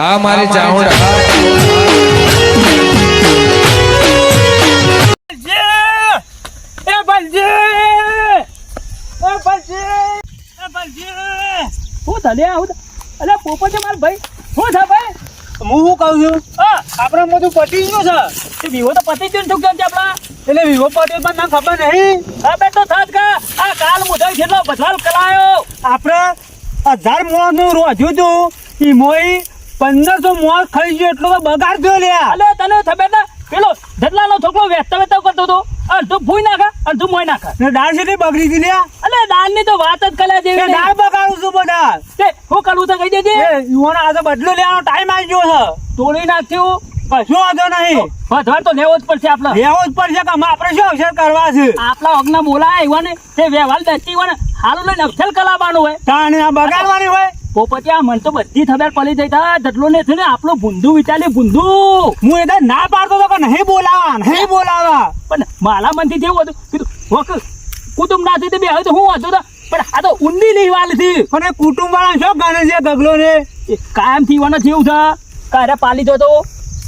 આ મારી ચાઉંડા પોપટ માર ભાઈ શું છે ભાઈ? હું શું કહું છું આપણે બધું પતી ગયું છે. વિવો તો પતિ જ શું કેમ છે આપડા? એટલે વિવો પટેલ પણ ના ખબર નહીં. હવે તો થાત કે આ કાલ મુદલ કેટલો બદલાવ કરાયો. આપણે 1000 મોણ નું રોજ્યું હતું ઈ મોઈ 1500 મોણ ખાઈ ગયો એટલો તો બગાડ થયો લ્યા. અલે તને ખબર ને પેલો ધટલાનો છોકરો વેચતા કરતો હતો અડધું ભૂઈ નાખે અડધું મોઈ નાખે ને દાળ છે બગડી ગઈ લ્યા. અલે દાળ ની તો વાત જ કર્યા જેવી નહીં. દાળ બગાડું છું બધા. તે હું કરવું તો કહી દેજે. યુવાન આ તો બદલો લેવાનો ટાઈમ આવી ગયો છે. તોડી નાખ્યું કશું વાંધો નહીં. વધવાર તો લેવો જ પડશે આપણે. લેવો જ પડશે કે આપણે શું અવસર કરવા છે. આપણા અગના બોલાય એવા ને તે વ્યવહાર દચ્ચી હોય ને હાલું લઈને અક્ષર કલાવાનું હોય તાણે આ બગાડવાની હોય. પોપટિયા મને તો બધી ખબર પડી જઈ તા ધટલો ને છે ને આપણું ભૂંડું વિચારી ભૂંડું. હું એ ના પાડતો તો કે નહીં બોલાવા નહીં બોલાવા. પણ મારા મનથી જેવું હતું કીધું હોક કુટુંબ નાથી તે બે હવે તો હું હતું તો પણ આ તો ઊંડી નહીં વાલ થી. અને કુટુંબ વાળા શું ગણે છે ગગલો ને કાયમ થી વાનો જેવું છે કારે પાલી જો તો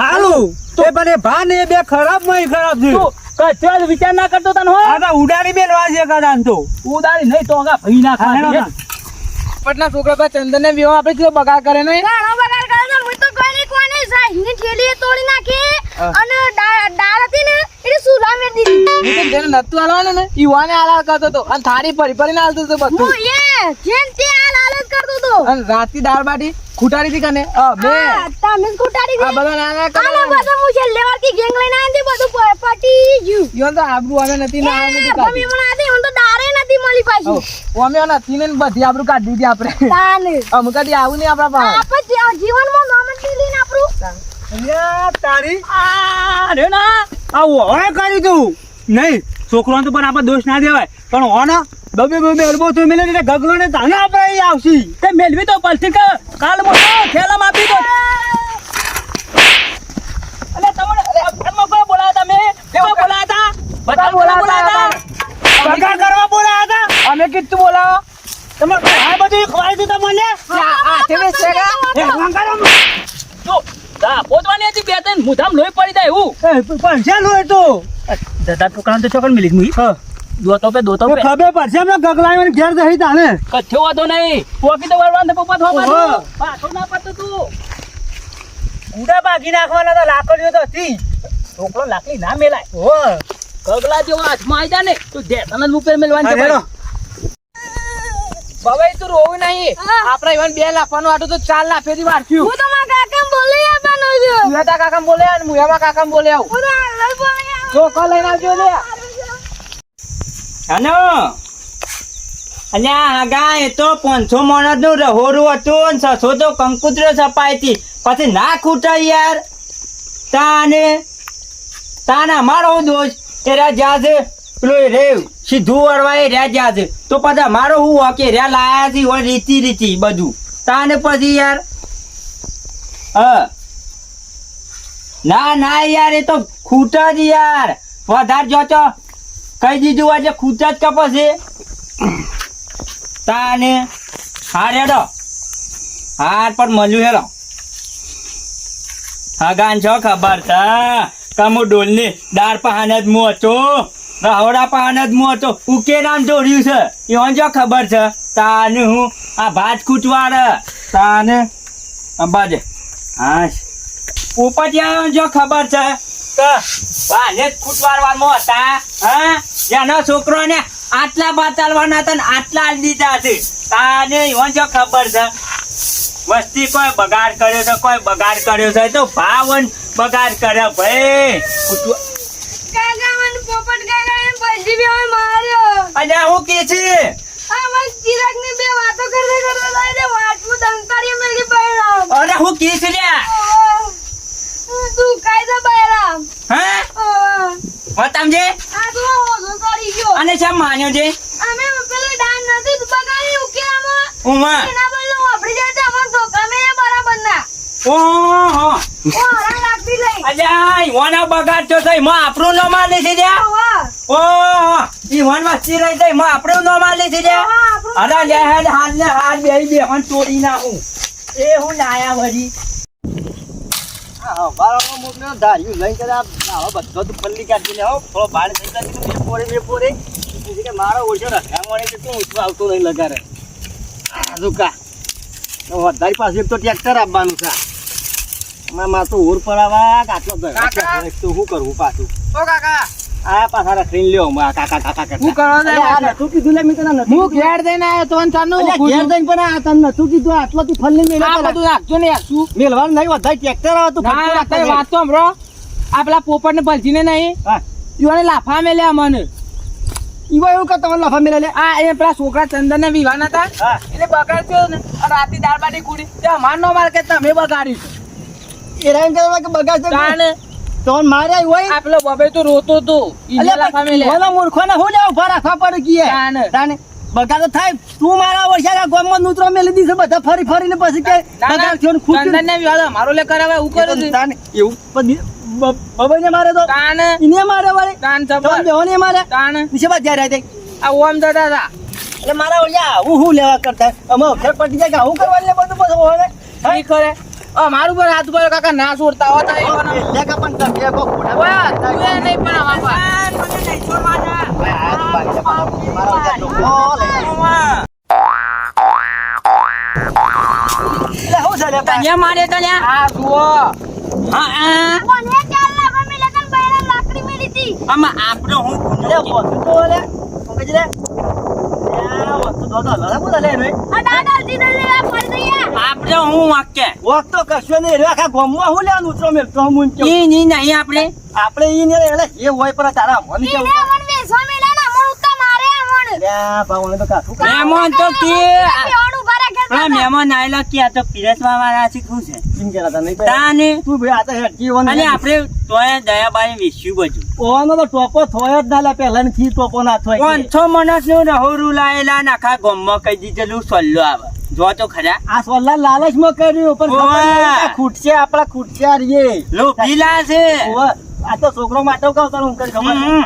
હાલું તો બને ભા ને બે ખરાબ માં ખરાબ છે. કચો વિચાર ના કરતો તને હો આ તો ઉડાડી બેલવા છે કદાન તો ઉડાડી નહીં તો આગા ભઈ ના ખાય. પટના છોકરા પર ચંદન ને વિવાહ આપણે જો બગાડ કરે નહીં. ઘણો બગાડ કરે છે. હું તો કોઈને સાહીની થેલી તોડી નાખી અને દાળ હતી ને એટલે સુલા મેં દીધી. હું તો જેને નતું હાલવાનું ને યુવાને હાલ કરતો હતો અને થાળી ફરીને હાલતો હતો બધું. હું એ જેમ તે હાલ કરતો હતો. અને રાતની દાળ બાટી ખૂટાડી હતી કને બે તમે જ ખોટાડી આ બધા નાના આના કરે બધા હું છેલ્લે વારથી ગેંગ લઈને આવી બધું પટી ગયું. ઈવન તો આબરૂ આવે નથી ને આ બધું મમ્મી મને આદી હું તો દારે નથી મળી પાછી. અમે નથી ને બધી આબરૂ કાઢી દીધી આપણે. તાને અમુક કદી આવું નહીં આપણા પાસે. આપણે જીવનમાં નામ જ લીધી ને આપણું. અલ્યા તારી આ રે ના આવું હવે કર્યું તું નહીં. છોકરો તો પણ આપણે દોષ ના દેવાય પણ હોના બબે અરબો તો મેલે એટલે ગગલો ને તાને આપણે અહીં આવશી. તે મેલવી તો પડશે કે કાલ મોટો ખેલામ આપી દો. અલે તમને ઘરમાં કોઈ બોલાયા તમે કેવા બોલાયા હતા બધા બોલાયા હતા બગાડ કરવા બોલાયા હતા. અમે કીધું બોલાવો તમે આ બધું ખવાઈ દીધું મને. એ વંગારો તો દા પોતવાની હતી બે ત્રણ મુધામ લોહી પડી જાય એવું પૈસા લો તો દાદા છોકરાને તો ચોકન મિલી મુઈ દોતો પે ખબર પડશે એમને ગગલાઈ ઘેર જઈ તાને કચ્છો વાતો નહીં પોકી તો વળવાન પપ્પા થવા ઓહો. પાછો ના પડતો તું ગુડા બાકી નાખવાના તો લાકડીઓ તો હતી. છોકરો લાકડી ના મેલાય હો ગગલા જેવો હાથમાં આવી જાય ને તો ધેતન જ ઉપર મેલવાની છે હેડો. હવે તું રોવું નહીં. આપડે ઈવન 2 લાખવાનું આટું તો 4 લાખેથી વારખ્યું. હું તો મારા કાકા બોલી આવવાનો છું. મુયાતા કાકા બોલે અને મુયામાં કાકા બોલે આવું. હું તો હાલ બોલી આવવાનો. ચોખા લઈને આવજો લે. હનો અલ્યા આગા એ તો 500 મોણસ નું રહોરું હતું ને 600 તો કંકુતરો છપાઈ હતી પછી ના ખૂટા યાર તાને અમારો દોષ એ રહ્યા જ્યાં છે પેલો રે સીધું વળવા એ રહ્યા જ્યાં છે તો પછી અમારો હું કે રહ્યા લાયા છે હોય રીતિ બધું તાને પછી યાર ના યાર એ તો ખૂટા જ યાર વધારે જોચો કઈ દીધું આજે ખૂટા જ કપશે તાને હાર હેડો હાર પણ મળ્યું હેડો હગાન છો ખબર છે કમુ ડોલ ની દાળ પહાન જ મો હતો રહોડા પહાન જ મો હતો ઉકે નામ જોડ્યું છે એવન જો ખબર છે તાને હું આ ભાત કૂટવાડ તાને અંબાજે હા ઉપતિયા જો ખબર છે વાને ખૂટવાડવામાં હતા હા જેનો છોકરો ને આટલા બાતાલવાના હતા ને આટલા લીધા છે તાને ઈવન જો ખબર છે વસ્તી કોઈ બગાડ કર્યો છે કોઈ બગાડ કર્યો છે તો ભાવન બગાડ કર્યો ભાઈ કાકા મને પોપટ કાકા એમ પછી બે માર્યો. અલ્યા હું કે છે આ મસ્ત ચિરાગ ની બે વાતો કરતા લઈને વાટમાં દંતારી મેલી બૈરામ. અરે હું કે છે લ્યા તું કાયદા બૈરામ. હા વતામજે આ તો ઓઝો કરી ગયો. અને શા માન્યો છે અમે પેલી ડાન નથી બગાડી ઉકેલામાં ઉમા એના બદલે વાપરી જાય તો અમાર ધોકા મે બરાબર ના. ઓહો ઓ હરા લાગતી લઈ. અલ્યા ઈવાના બગાડ તો થઈ માં આપણું ન માલે છે લ્યા વાહ ઓહો ઈવાન વસ્તી રહી જાય માં આપણું ન માલે છે લ્યા અરે લે હાલ ને હાલ બે હન તોડી નાખું એ હું લાયા વળી હા બાળકો મોકલ્યો ધાર્યું લઈ કરે આવા બધો તો પલ્લી કાઢી લે હો થોડો ભાડે થઈ જાય મેં પોરે કે મારો ઓછો રખા મળે કે તું ઓછો આવતો નહીં લગારે આજુકા વધારી પાસે એક તો ટ્રેક્ટર આપવાનું છે માં તો ઓર પડાવા આટલો તો શું કરવું પાછું ઓ કાકા આ પાછા રખડીને લ્યો કાકા કાકા હું કરવા દે નતું કીધું લે મેં તને હું ઘેર દઈને આવ્યો તો ચાનું ઘેર જઈને પણ આ તને નતું કીધું આટલાથી ફલ્લી મેળે આ બધું નાખજો ને શું મેલવાનું નહીં વધારે ટ્રેક્ટર આવે તો ના તે વાત તો હમરો આ પેલા પોપટ ને ભલજીને નહીં હા ઈવાને લાફા મેલ્યા મને ઈવો એવું કે તમને લફા મેલે લે આ એ પેલા છોકરા ચંદન ને વિવાહ હતા હા એટલે બગાડ્યો ને અને રાતે દાળ બાટી કુડી ત્યાં માર નો માર કે તમે બગાડ્યું એ રાઈન કરવા કે બગાડ તાને તો માર્યા હોય આ પેલો બબે તો રોતો તો ઈને લાફા મેલ્યા ઓલા મૂર્ખોને હું લેવા ઉભા રાખવા પડે કીએ તાને. તાને બગાડ તો થાય તું મારા વર્ષા ગામમાં નૂતરો મેલી દીધે બધા ફરી ફરીને પછી કે બગાડ થયો ને ખૂટી ચંદન ને વિવાહ મારો લે કરાવે હું કરું છું તાને એવું પછી બબાઈને મારે તો તાને ઇને મારે વાળે તાન તો જબર દેવાની મારે તાને નીચે બાદ જાય રહે આ ઓમ જતા હતા એટલે મારા ઓલા હું લેવા કરતા અમે અક્ષર પટી જાય કે હું કરવાનું લે બધું બધું હોય ઈ કરે મારું પર હાથ પર કાકા ના છોડતા હોતા એ મને લેકા પણ તમે કો ખોટા ઓય તું એ નહીં પણ આવા પર મને નહીં છોડવાના હાથ બાકી મારા ઓલા ટોકો લઈ એટલે હું છે લે તને મારે તને આ જુઓ હા આ કોને ચાલ લાફા મેલ્યા તને બૈરા લાકડી મેલી હતી આમાં આપણો હું લે વસ્તુ તો લે હું કહેજે લે આ વસ્તુ તો લાલા બોલા લે રે આ દાદા દીધા લેવા પડી દઈએ આપણો હું વાક્ય વસ્તુ કશો ને રે આખા ગામમાં હું લેવાનું ઉતરો મેલ તો હું કે ઈ ની નહીં આપણે આપણે ઈ ને એટલે એ હોય પર તારા મન કે ઈને મન વેસવા મેલ્યા ના મન ઉત્તા મારે મન લે ભાવને તો કાઠું મહેમાન તો કે ઓણ ઉભા રાખે પેલા મહેમાન આયેલા કે આ તો પીરસવા વાળા છે શું છે કેમ કેલા તા નહીં તાને તું ભાઈ આ તો હેડકી વન અને આપણે તોય દયાબાઈ વિશ્યું બધું ઓનો તો ટોપો થોય જ ના લે પહેલા ને થી ટોપો ના થોય 500 માણસ નું રહોરું લાયેલા નાખા ગોમમાં કહી દીધેલું સલ્લો આવે જો તો ખરા આ સોલ્લા લાલચમાં કર્યું પણ ખબર નહીં ઓવા. આ ખૂટશે આપણા ખૂટશે આ રીએ લોભીલા છે ઓવા. આ તો છોકરો માટે કહું તને હું કરી ખબર છે? હમ.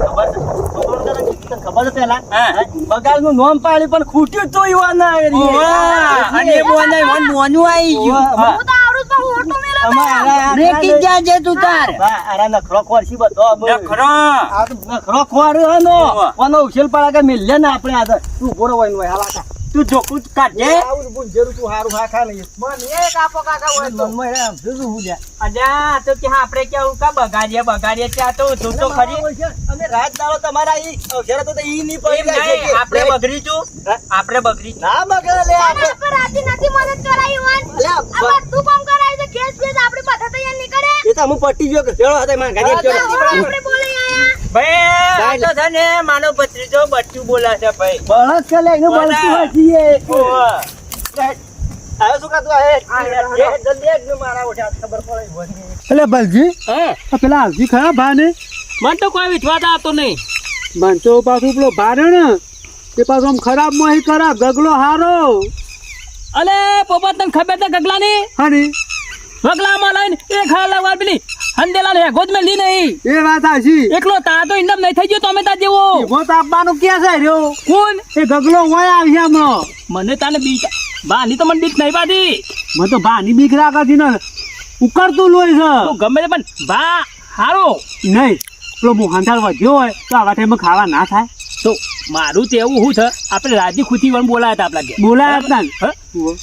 ખબર છે? છોકરોને તને તને ખબર છે પેલા હા. બગાડનું નોમ પાડ્યું પણ ખૂટ્યું તો યુવાના એ રીએ. ઓવા. અને બોને વન મોનું આવી ગયું ઓવા. હું તો આવડું તો ઓટો મેલો અમારા રેકી જાજે તું તાર વાહ, આરા નખરો ખોરશી બધો અમે. નખરો આ તો નખરો ખોર્યો હનો. ઓવા. ઓનો ઉછેલ પાડા કે મિલે ને આપણે આ તો. તું ઉભો રહો હોય ને હોય, હાલ આખા. તું જોકું કાઢજે આવું બુંજેરું તું હારું હા ખા નહીં. મને એક આપો કાકા હોય તો મનમાં એને આમ જોયું હું લ્યા. અજા તો કે આપણે કેવું કા બગાડીએ ત્યાં તો તું તો ખરી અને રાત દાડો તમારા ઈ અવસર તો ઈ નહીં એમ પડી જાય નહીં, છે આપણે કે- બગડીશું હા? આપણે બગડી ના બગડે લે આપણે. પર રાતી નથી મદદ કરાઈ વન અલ્યા, આ બધું કામ કરાયું છે કેસ બેસ આપણે બધા તૈયાર નહીં કરે એ તો હું પટી ગયો કે ચલો હતા માં ગાડી ચલો આપણે બોલે આયા ભાઈ આ તો છે ને માનો ભત્રીજો બચ્ચું બોલા છે ભાઈ બળદ છે લે એનું બળદ. બળતું હસીએ ઓવા. આવ્યો શું કાતું આ જલ્દી એક મારા ઓઠા ખબર પડે એટલે બલજી હા પેલા આવજી ખરા ભાને મને તો કોઈ વિશ્વાસ આવતો નહીં મન તો પાછું પેલો ભારે ને તે પાછું આમ ખરાબ માં ખરાબ ગગલો હારો અલે પોપટ તને ખબર છે ગગલાની હરી ગગલામાં લઈને એક હાલ વાર પેલી હંદેલા ને ગોદ મેં લી નહીં એ વાત આછી એકલો તા તો ઇન્ડમ નહીં થઈ ગયો તમે તા જેવો એવો તો આપવાનું ક્યાં છે રહ્યો કોણ એ ગગલો હોય આવી હમણાં મને તાને બીક બાની તો મને બીક નહીં પાડી મને તો ભાની બીક રાખતી ને ઉકળતું લોહી છે તું ગમે તે પણ બા હારો નહીં પેલો મોહનથાળ વધ્યો હોય તો આવા ટાઈમમાં ખાવા ના થાય તો મારું તો એવું શું છે આપણે રાજી ખુશી વન બોલાયા હતા આપણા ઘેર બોલાયા હતા ને. હા?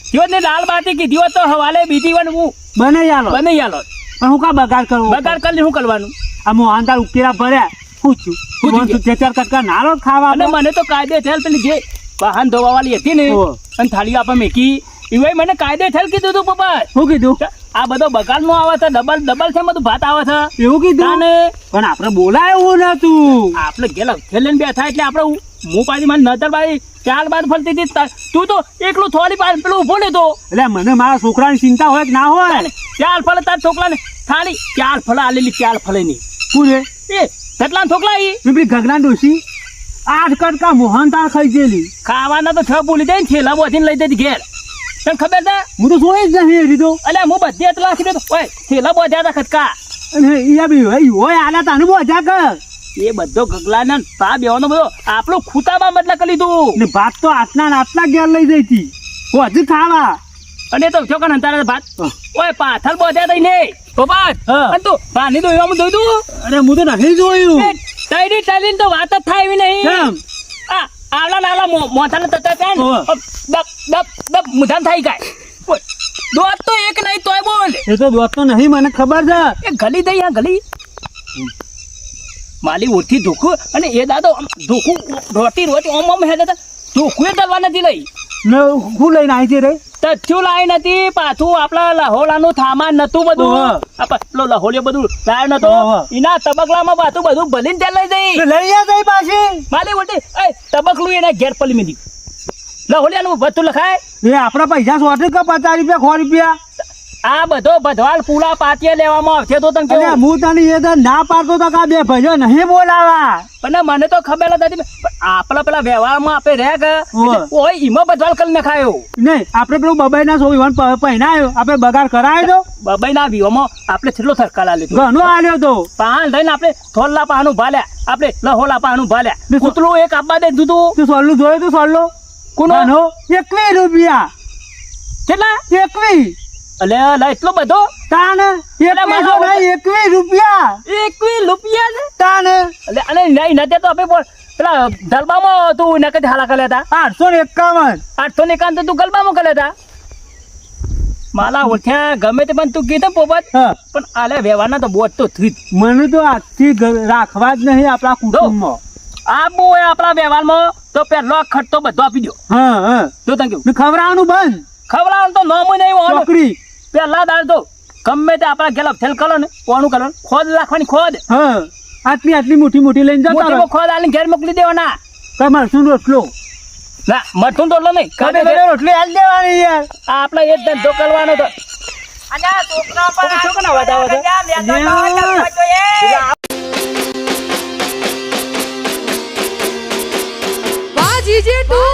થયો ને દાળ બાટી કીધી હોત તો હવાલે બીજી વન હું બને યાલો બની આલો પણ હું કા બગાડ કરવો બગાડ કરીને શું કરવાનું આ મોહનથાળ ઉકેલા ભર્યા પૂછ્યું પૂછી તું ચાર કટકા નારો ખાવા અને મને તો કાયદે થયેલ પેલી જે વાહન ધોવા વાળી હતી ને ઓહો. અને થાળી આપા મેકી એવાય મને કાયદે થયેલ કીધું તું પપ્પા શું કીધું આ બધો બગાડમાં આવે છે ડબલ છે બધું ભાત આવે છે એવું કીધું તાને પણ આપણે બોલાયું નતું આપણે ગેલા થેલીને બેઠા એટલે આપણે હું પાછી મારી નજર બારી ચાલ બાદ ફરતી હતી તું તો એકલું થોડી પાસે પેલું ઉભો લેતો એટલે મને મારા છોકરાની ચિંતા હોય કે ના હોય ચાલ ફળ તાર છોકરાને થાળી ચાલ ફળ આલેલી ચાલ ફળ ની શું રે એ કેટલા છોકરા ઈ પેલી ગગના ડોસી 8 કટકા મોહનથાળ ખાઈ ગયેલી ખાવાના તો છ ભૂલી જાય ને છેલ્લા બોધીને લઈ જતી ઘેર તને ખબર છે હું તો જોઈ જ નહીં રીધો અલ્યા હું બધી એટલા રાખી દેતો ઓય છેલ્લા બોધ્યા હતા ખટકા અને એ બી હોય આલા તાનું બોજા કર એ બધો ગગલાના પા બેવાનો બધો આપણો ખૂતામાં બદલા કરી લીધું ને ભાત તો આટલા ને આટલા ઘેર લઈ જઈ હતી હજુ ખાવા અને તો છોકરા અંતારા ભાત હા. ઓય પાથર બોધ્યા તઈ ને પોપટ હા. અને તું પાણી તો એવામાં જોઈ તું અરે હું તો નહીં જોયું તૈરી ચાલીને તો વાત જ થાય એવી નહીં કેમ? આ આવલા નાલા મોથાને તતા છે ને હોવે. દબ દબ દબ મુધાન થઈ જાય બોલ. દોત તો એક નહીં તોય બોલ એ તો દોસ્ત તો નહીં મને ખબર છે એ ગલી દઈ આ ગલી માલી ઓછી ધોખું અને એ દાદો આમ ધોખું રોટી ઓમ ઓમ હે દાદા ધોખું એ દલવા નથી લઈ ને હું લઈને આવી છે રે તચ્છું લાઈ નથી પાછું આપણા લહોલાનું થામાન નતું બધું હોવે. પેલો લહોલિયો બધું લાયો નતો હોવે. એના તબકલામાં પાછું બધું ભલીને ત્યાં લઈ જઈ લઈ આવ્યા કઈ પાછી માલી ઓટી એ તબકલું એને ઘેર પલી મીધી લહોલિયાનું બધું લખાય એ આપણા પૈસા 100 કે 50 રૂપિયા 100 રૂપિયા આ બધો બધવાલ પૂળા પાતીએ લેવામાં આવશે તો તને અને કેવું હું તને એ તો ના પાડતો તો કે આ બે ભાઈઓ નહીં બોલાવા પણ મને તો ખબર જ હતી પણ આપણા પેલા વ્યવહારમાં આપણે રહે કે હોવે. ઓય ઈમાં બધવાલ કરી નખાયો નહીં આપણે પેલું બબાઈ ના સોઈવન પહેરાયો આપણે બગાડ કરાયો તો બબાઈ ના વિવામાં આપણે છેલ્લો થરકા લાલ્યો ઘણો આલ્યો તો પાન થઈને આપણે થોલ્લા પાનું ભાલ્યા આપણે લહોલા પાનું ભાલ્યા કૂતરું એક આપવા દે દીધું તું સોલ્લું જોયું તું સોલ્લો કોનો? ઘણો 21 રૂપિયા કેટલા 21 અલે અલે એટલો બધો તાન 21 રૂપિયા 21 રૂપિયા છે તાન અલે અને નહીં નથી તો આપણે પેલા ગલબામાં તું નકે હાલા કરે હતા 851 800 ને કાન તો તું ગલબામાં કરે હતા માલા ઓળખ્યા ગમે તે પણ તું કીધું પોપટ હા પણ આલે વ્યવહારના તો બોટ તો થઈ જ. મને તો આજથી રાખવા જ નહીં આપણા કુટુંબમાં આપવું હોય આપણા વ્યવહારમાં તો પેલો ખર્ચ તો બધો આપી દો હા હા જો તને કેવું ને ખવડાવવાનું બંધ ખવડાવવાનું તો નોમ નહીં હોવાનું છોકરી પેલા દાડ તો ગમે તે આપણા ગેલા ફેલ કરો ને કોનું કરો ખોદ રાખવાની ખોદ હા આટલી મોટી મોટી લઈને જતા મોટી રહો. ખોદ આલીને ઘેર મોકલી દેવાના કઈ મરસું રોટલો ના મઠું તો નહીં કડે કડે રોટલી આલ દેવાની યાર આપણે એ જ ધંધો કરવાનો તો અને આ છોકરા પર છોકરાનો અવાજ આવે છે. વાહ જીજે તું